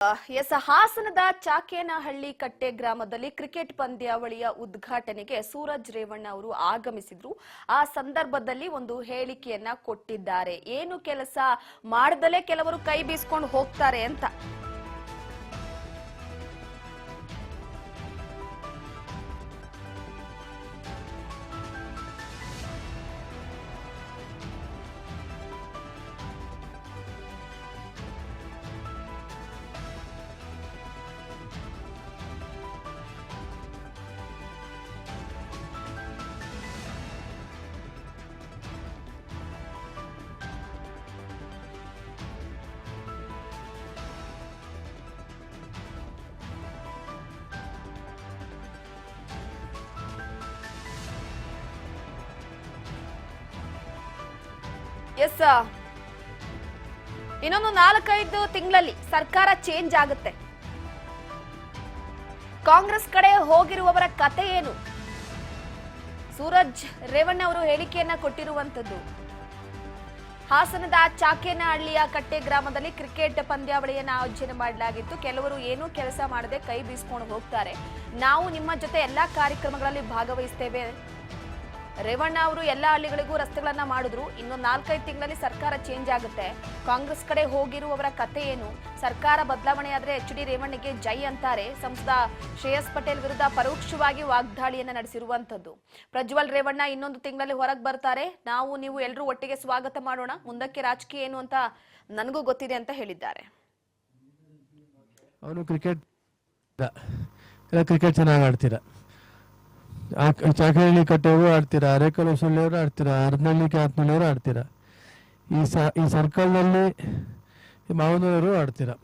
ಹಾಸನದ ಚಾಕೇನಹಳ್ಳಿ ಕಟ್ಟೆ ಗ್ರಾಮದಲ್ಲಿ ಕ್ರಿಕೆಟ್ ಪಂದ್ಯಾವಳಿಯ ಉದ್ಘಾಟನೆಗೆ ಸೂರಜ್ ರೇವಣ್ಣ ಅವರು ಆಗಮಿಸಿದ್ರು. ಆ ಸಂದರ್ಭದಲ್ಲಿ ಒಂದು ಹೇಳಿಕೆಯನ್ನ ಕೊಟ್ಟಿದ್ದಾರೆ. ಏನು ಕೆಲಸ ಮಾಡದಲೇ ಕೆಲವರು ಕೈ ಬೀಸ್ಕೊಂಡು ಹೋಗ್ತಾರೆ ಅಂತ. ಇನ್ನೊಂದು 4-5 ತಿಂಗಳಲ್ಲಿ ಸರ್ಕಾರ ಚೇಂಜ್ ಆಗುತ್ತೆ. ಕಾಂಗ್ರೆಸ್ ಕಡೆ ಹೋಗಿರುವವರ ಕತೆ ಏನು? ಸೂರಜ್ ರೇವಣ್ಣ ಅವರು ಹೇಳಿಕೆಯನ್ನ ಕೊಟ್ಟಿರುವಂತದ್ದು. ಹಾಸನದ ಚಾಕೇನಹಳ್ಳಿಯ ಕಟ್ಟೆ ಗ್ರಾಮದಲ್ಲಿ ಕ್ರಿಕೆಟ್ ಪಂದ್ಯಾವಳಿಯನ್ನು ಆಯೋಜನೆ ಮಾಡಲಾಗಿತ್ತು. ಕೆಲವರು ಏನೂ ಕೆಲಸ ಮಾಡದೆ ಕೈ ಬೀಸ್ಕೊಂಡು ಹೋಗ್ತಾರೆ. ನಾವು ನಿಮ್ಮ ಜೊತೆ ಎಲ್ಲಾ ಕಾರ್ಯಕ್ರಮಗಳಲ್ಲಿ ಭಾಗವಹಿಸ್ತೇವೆ. ರೇವಣ್ಣ ಅವರು ಎಲ್ಲ ಹಳ್ಳಿಗಳಿಗೂ ರಸ್ತೆಗಳನ್ನ ಮಾಡಿದ್ರು. ಇನ್ನು 4-5 ತಿಂಗಳಲ್ಲಿ ಸರ್ಕಾರ ಚೇಂಜ್ ಆಗುತ್ತೆ. ಕಾಂಗ್ರೆಸ್ ಕಡೆ ಹೋಗಿರುವವರ ಕತೆ ಏನು? ಸರ್ಕಾರ ಬದಲಾವಣೆ ಆದ್ರೆ HD ರೇವಣ್ಣಗೆ ಜೈ ಅಂತಾರೆ. ಸಂಸದ ಶ್ರೇಯಸ್ ಪಟೇಲ್ ವಿರುದ್ಧ ಪರೋಕ್ಷವಾಗಿ ವಾಗ್ದಾಳಿಯನ್ನ ನಡೆಸಿರುವಂತದ್ದು. ಪ್ರಜ್ವಲ್ ರೇವಣ್ಣ ಇನ್ನೊಂದು ತಿಂಗಳಲ್ಲಿ ಹೊರಗೆ ಬರ್ತಾರೆ. ನಾವು ನೀವು ಎಲ್ಲರೂ ಒಟ್ಟಿಗೆ ಸ್ವಾಗತ ಮಾಡೋಣ. ಮುಂದಕ್ಕೆ ರಾಜಕೀಯ ಏನು ಅಂತ ನನಗೂ ಗೊತ್ತಿದೆ ಅಂತ ಹೇಳಿದ್ದಾರೆ. ಅವನು ಕ್ರಿಕೆಟ್ ಚೆನ್ನಾಗಿ ಆಡ್ತೀರಾ. ಚಾಕೇನಹಳ್ಳಿ ಕಟ್ಟೆಯವರು ಆಡ್ತೀರಾ, ಅರೇಕಲ್ ಸುಳ್ಳಿಯವರು ಆಡ್ತೀರಾ, ಹರದನಹಳ್ಳಿ ಕ್ಯಾತ್ನಳ್ಳಿಯವರು ಆಡ್ತೀರಾ, ಈ ಸರ್ಕಲ್ನಲ್ಲಿ ಮಾವನವರು ಆಡ್ತೀರಾ.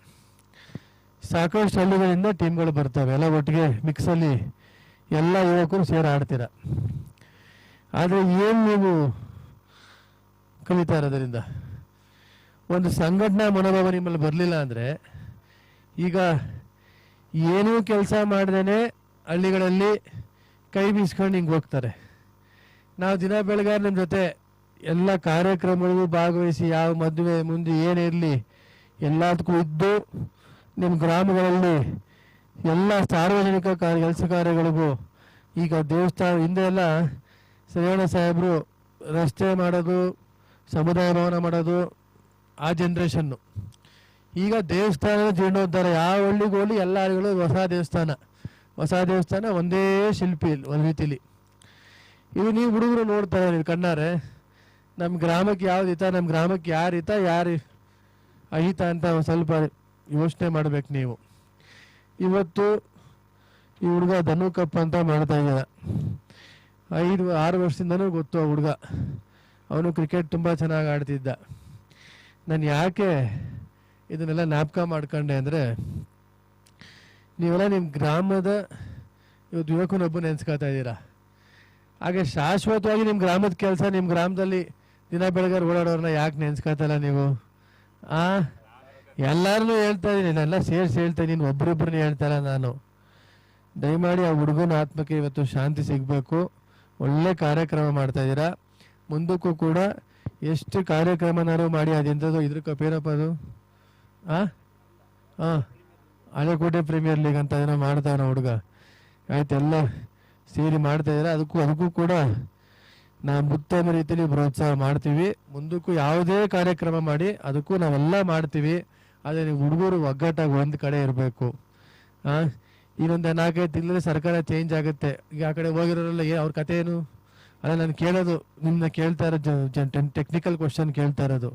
ಸಾಕಷ್ಟು ಹಳ್ಳಿಗಳಿಂದ ಟೀಮ್ಗಳು ಬರ್ತವೆ. ಎಲ್ಲ ಒಟ್ಟಿಗೆ ಮಿಕ್ಸಲ್ಲಿ ಎಲ್ಲ ಯುವಕರು ಸೇರಿ ಆಡ್ತೀರಾ. ಆದರೆ ಏನು ನೀವು ಕಲಿತಾ ಇರೋದ್ರಿಂದ ಒಂದು ಸಂಘಟನಾ ಮನೋಭಾವ ನಿಮ್ಮಲ್ಲಿ ಬರಲಿಲ್ಲ ಅಂದರೆ, ಈಗ ಏನೂ ಕೆಲಸ ಮಾಡ್ದೇ ಹಳ್ಳಿಗಳಲ್ಲಿ ಕೈ ಬೀಸ್ಕೊಂಡು ಹಿಂಗೆ ಹೋಗ್ತಾರೆ. ನಾವು ದಿನ ಬೆಳಗಾರ ನಿಮ್ಮ ಜೊತೆ ಎಲ್ಲ ಕಾರ್ಯಕ್ರಮಗಳಿಗೂ ಭಾಗವಹಿಸಿ, ಯಾವ ಮದುವೆ ಮುಂದೆ ಏನಿರಲಿ ಎಲ್ಲದಕ್ಕೂ ಇದ್ದು, ನಿಮ್ಮ ಗ್ರಾಮಗಳಲ್ಲಿ ಎಲ್ಲ ಸಾರ್ವಜನಿಕ ಕೆಲಸ ಕಾರ್ಯಗಳಿಗೂ, ಈಗ ದೇವಸ್ಥಾನ ಹಿಂದೆ ಎಲ್ಲ ಶ್ರೇವಣ್ಣ ಸಾಹೇಬರು ರಸ್ತೆ ಮಾಡೋದು, ಸಮುದಾಯ ಭವನ ಮಾಡೋದು ಆ ಜನ್ರೇಷನ್ನು. ಈಗ ದೇವಸ್ಥಾನ ಜೀರ್ಣೋದ್ಧಾರ, ಯಾವ ಹಳ್ಳಿಗೂ ಹೋಗಿ ಎಲ್ಲ ಹಳ್ಳಿಗಳು ಹೊಸ ದೇವಸ್ಥಾನ ಒಂದೇ ಶಿಲ್ಪಿ ಒಂದು ರೀತಿಲಿ. ಇವು ನೀವು ಹುಡುಗರು ನೋಡ್ತಾರೆ, ನೀವು ಕಣ್ಣಾರೆ ನಮ್ಮ ಗ್ರಾಮಕ್ಕೆ ಯಾವ್ದು ಹಿತ, ನಮ್ಮ ಗ್ರಾಮಕ್ಕೆ ಯಾರು ಹಿತ ಯಾರು ಅಹಿತ ಅಂತ ಒಂದು ಸ್ವಲ್ಪ ಯೋಚನೆ ಮಾಡ್ಬೇಕು ನೀವು. ಇವತ್ತು ಈ ಹುಡುಗ ಧನು ಕಪ್ ಅಂತ ಮಾಡ್ತಾ ಇದ್ದಾನೆ. 5-6 ವರ್ಷದಿಂದನೂ ಗೊತ್ತು ಆ ಹುಡುಗ. ಅವನು ಕ್ರಿಕೆಟ್ ತುಂಬ ಚೆನ್ನಾಗಿ ಆಡ್ತಿದ್ದ. ನಾನು ಯಾಕೆ ಇದನ್ನೆಲ್ಲ ಜ್ಞಾಪಕ ಮಾಡ್ಕೊಂಡೆ ಅಂದರೆ, ನೀವೆಲ್ಲ ನಿಮ್ಮ ಗ್ರಾಮದ ಇವತ್ತು ಯುವಕನೊಬ್ಬ ನೆನೆಸ್ಕೊತಾ ಇದ್ದೀರಾ. ಹಾಗೆ ಶಾಶ್ವತವಾಗಿ ನಿಮ್ಮ ಗ್ರಾಮದ ಕೆಲಸ, ನಿಮ್ಮ ಗ್ರಾಮದಲ್ಲಿ ದಿನ ಬೆಳಗಾರ ಓಡಾಡೋರನ್ನ ಯಾಕೆ ನೆನೆಸ್ಕೊತಲ್ಲ ನೀವು? ಎಲ್ಲರನ್ನೂ ಹೇಳ್ತಾ ಇದ್ದೀನಿ, ನಾನೆಲ್ಲ ಸೇರಿಸಿ ಹೇಳ್ತಾ ಇದ್ದೀನಿ, ಒಬ್ರಿಬ್ರನ್ನ ಹೇಳ್ತಾಯಿಲ್ಲ ನಾನು. ದಯಮಾಡಿ ಆ ಹುಡುಗನ ಆತ್ಮಕ್ಕೆ ಇವತ್ತು ಶಾಂತಿ ಸಿಗಬೇಕು. ಒಳ್ಳೆ ಕಾರ್ಯಕ್ರಮ ಮಾಡ್ತಾ ಇದ್ದೀರಾ. ಮುಂದಕ್ಕೂ ಕೂಡ ಎಷ್ಟು ಕಾರ್ಯಕ್ರಮನಾರು ಮಾಡಿ, ಅದೆಂಥದ್ದು ಇದ್ರ ಕಪೇರಪ್ಪ ಅದು ಹಳೆಕೋಟೆ ಪ್ರೀಮಿಯರ್ ಲೀಗ್ ಅಂತ ಏನೋ ಮಾಡ್ತಾನೆ ಹುಡುಗ. ಆಯ್ತು, ಎಲ್ಲ ಸೇರಿ ಮಾಡ್ತಾ ಇದ್ದಾರೆ. ಅದಕ್ಕೂ ಕೂಡ ನಾವು ಉತ್ತಮ ರೀತಿಯಲ್ಲಿ ಪ್ರೋತ್ಸಾಹ ಮಾಡ್ತೀವಿ. ಮುಂದಕ್ಕೂ ಯಾವುದೇ ಕಾರ್ಯಕ್ರಮ ಮಾಡಿ ಅದಕ್ಕೂ ನಾವೆಲ್ಲ ಮಾಡ್ತೀವಿ. ಆದರೆ ನೀವು ಹುಡುಗರು ಒಗ್ಗಟ್ಟಾಗಿ ಒಂದು ಕಡೆ ಇರಬೇಕು. ಇನ್ನೊಂದು 4-5 ತಿಂಗಳಲ್ಲಿ ಸರ್ಕಾರ ಚೇಂಜ್ ಆಗುತ್ತೆ. ಈಗ ಆ ಕಡೆ ಹೋಗಿರೋರೆಲ್ಲ ಅವ್ರ ಕತೆ ಏನು? ಅಲ್ಲ ನಾನು ಕೇಳೋದು, ನಿಮ್ಮನ್ನ ಕೇಳ್ತಾ ಇರೋದು ಟೆಕ್ನಿಕಲ್ ಕ್ವಶನ್ ಕೇಳ್ತಾ ಇರೋದು.